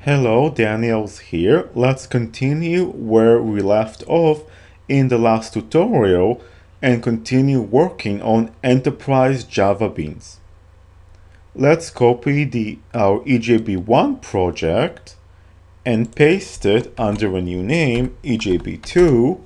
Hello, Daniel's here. Let's continue where we left off in the last tutorial and continue working on Enterprise Java Beans. Let's copy our EJB1 project and paste it under a new name, EJB2.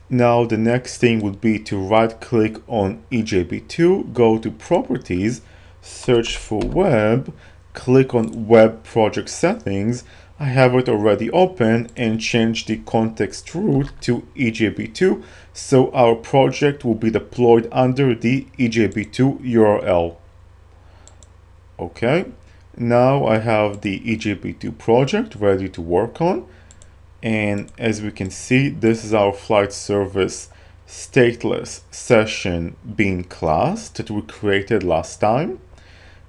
Now the next thing would be to right-click on EJB2, go to Properties, search for Web, click on Web Project Settings. I have it already open and change the context root to EJB2, so our project will be deployed under the EJB2 URL. Okay, now I have the EJB2 project ready to work on. And as we can see, this is our flight service stateless session bean class that we created last time.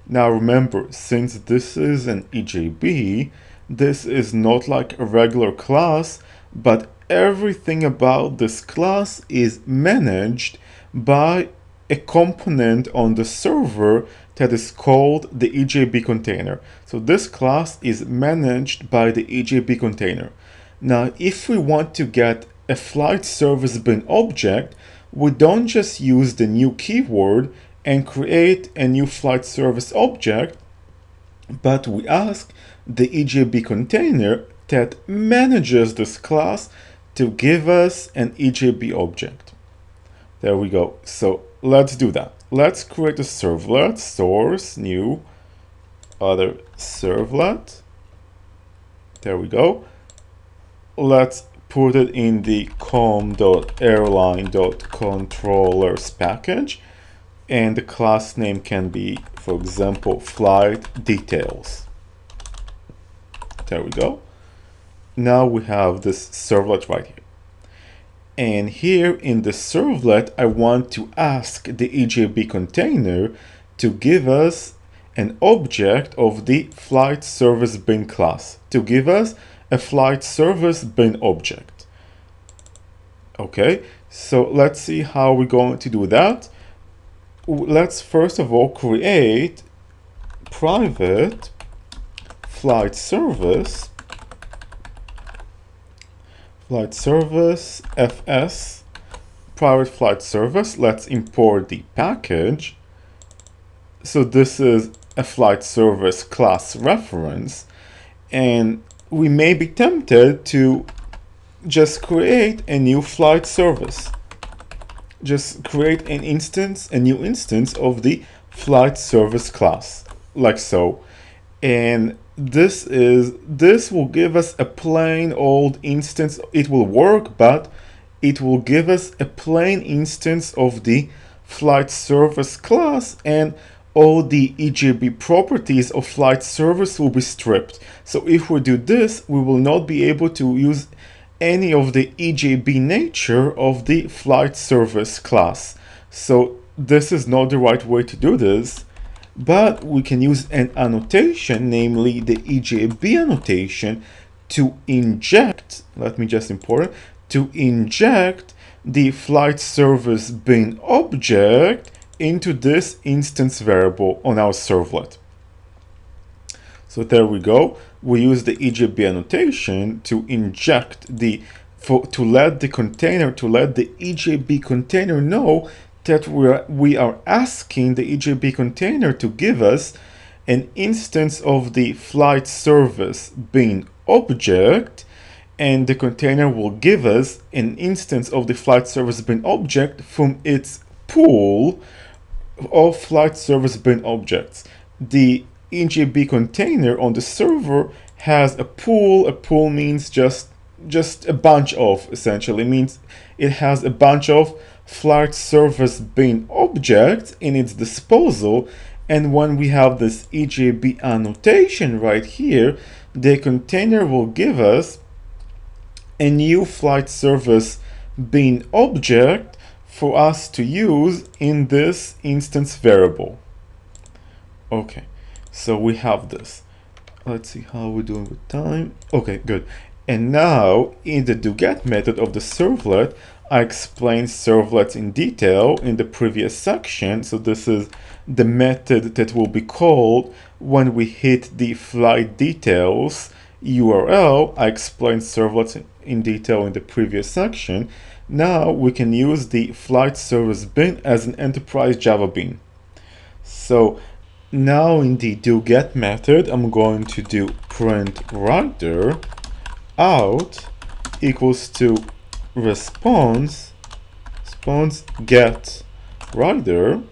Now remember, since this is an EJB, this is not like a regular class, but everything about this class is managed by a component on the server that is called the EJB container. So this class is managed by the EJB container. Now, if we want to get a flight service bin object, we don't just use the new keyword and create a new flight service object, but we ask the EJB container that manages this class to give us an EJB object. There we go. So let's do that. Let's create a servlet, source, new, other servlet. There we go. Let's put it in the com.airline.controllers package, and the class name can be, for example, flight details. There we go. Now we have this servlet right here. And here in the servlet, I want to ask the EJB container to give us an object of the flight service bin class, to give us a flight service bin object. Okay, so let's see how we're going to do that. Let's first of all create private flight service fs private flight service. Let's import the package. So this is a flight service class reference, and we may be tempted to just create a new flight service. Just create a new instance of the flight service class, like so. And this will give us a plain old instance. It will work, but it will give us a plain instance of the flight service class, and all the EJB properties of flight service will be stripped. So if we do this, we will not be able to use any of the EJB nature of the flight service class. So this is not the right way to do this, but we can use an annotation, namely the EJB annotation, to inject, let me just import it, to inject the flight service bin object into this instance variable on our servlet. So there we go. We use the EJB annotation to inject to let the EJB container know that we are asking the EJB container to give us an instance of the flight service bin object, and the container will give us an instance of the flight service bin object from its pool of flight service bin objects. The EJB container on the server has a pool. A pool means just a bunch of, essentially means it has a bunch of flight service bin objects in its disposal. And when we have this EJB annotation right here, the container will give us a new flight service bin object for us to use in this instance variable. Okay, so we have this. Let's see how we're doing with time. Okay, good. And now in the doGet method of the servlet, I explained servlets in detail in the previous section. So this is the method that will be called when we hit the flight details URL. I explained servlets in detail in the previous section. Now we can use the flight service bin as an enterprise Java bin. So now in the doGet method, I'm going to do print writer out equals to response get writer,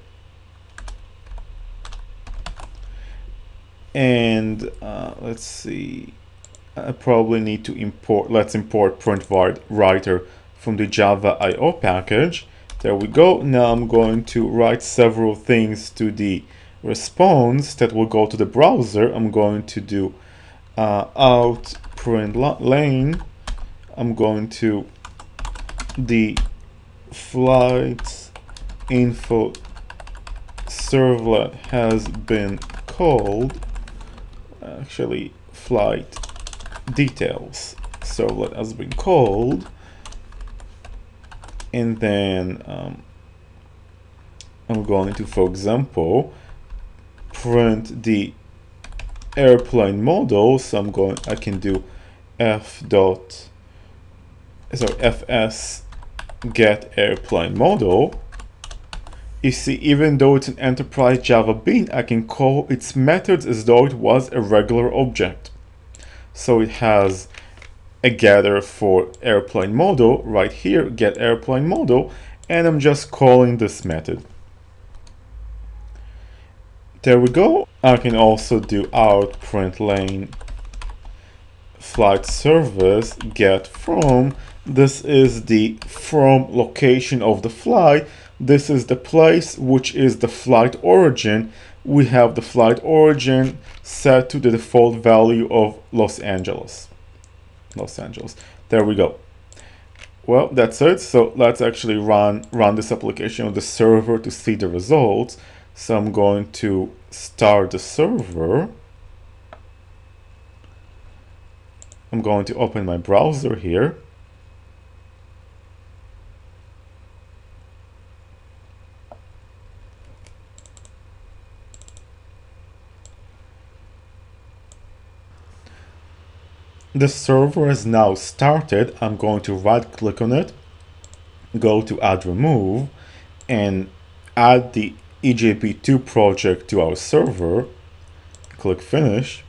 and let's see, I probably need to import, let's import print writer from the Java IO package. There we go. Now I'm going to write several things to the response that will go to the browser. I'm going to do out print lane. I'm going to the flight info servlet has been called, actually flight details servlet has been called, and then I'm going to, for example, print the airplane model. So I can do fs get airplane model. You see, even though it's an enterprise Java bin, I can call its methods as though it was a regular object. So it has a getter for airplane model right here, get airplane model, and I'm just calling this method. There we go. I can also do out print lane flight service get from. This is the from location of the flight. This is the place, which is the flight origin. We have the flight origin set to the default value of Los Angeles. There we go. Well, that's it. So let's actually run this application on the server to see the results. So I'm going to start the server. I'm going to open my browser here. The server is now started. I'm going to right click on it, go to add remove, and add the EJB2 project to our server. Click finish.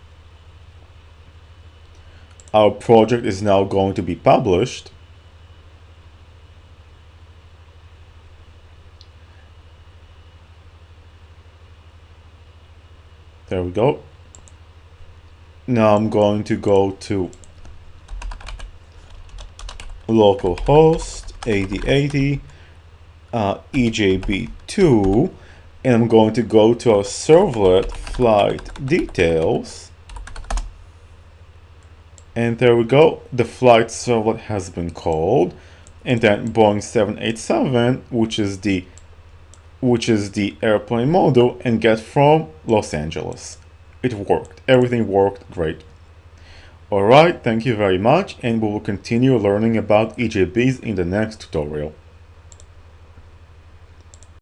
Our project is now going to be published. There we go. Now I'm going to go to localhost 8080 EJB2, and I'm going to go to our servlet flight details, and there we go. The flight servlet has been called, and then Boeing 787, which is the airplane model, and get from Los Angeles. It worked. Everything worked great. Alright, thank you very much, and we will continue learning about EJBs in the next tutorial.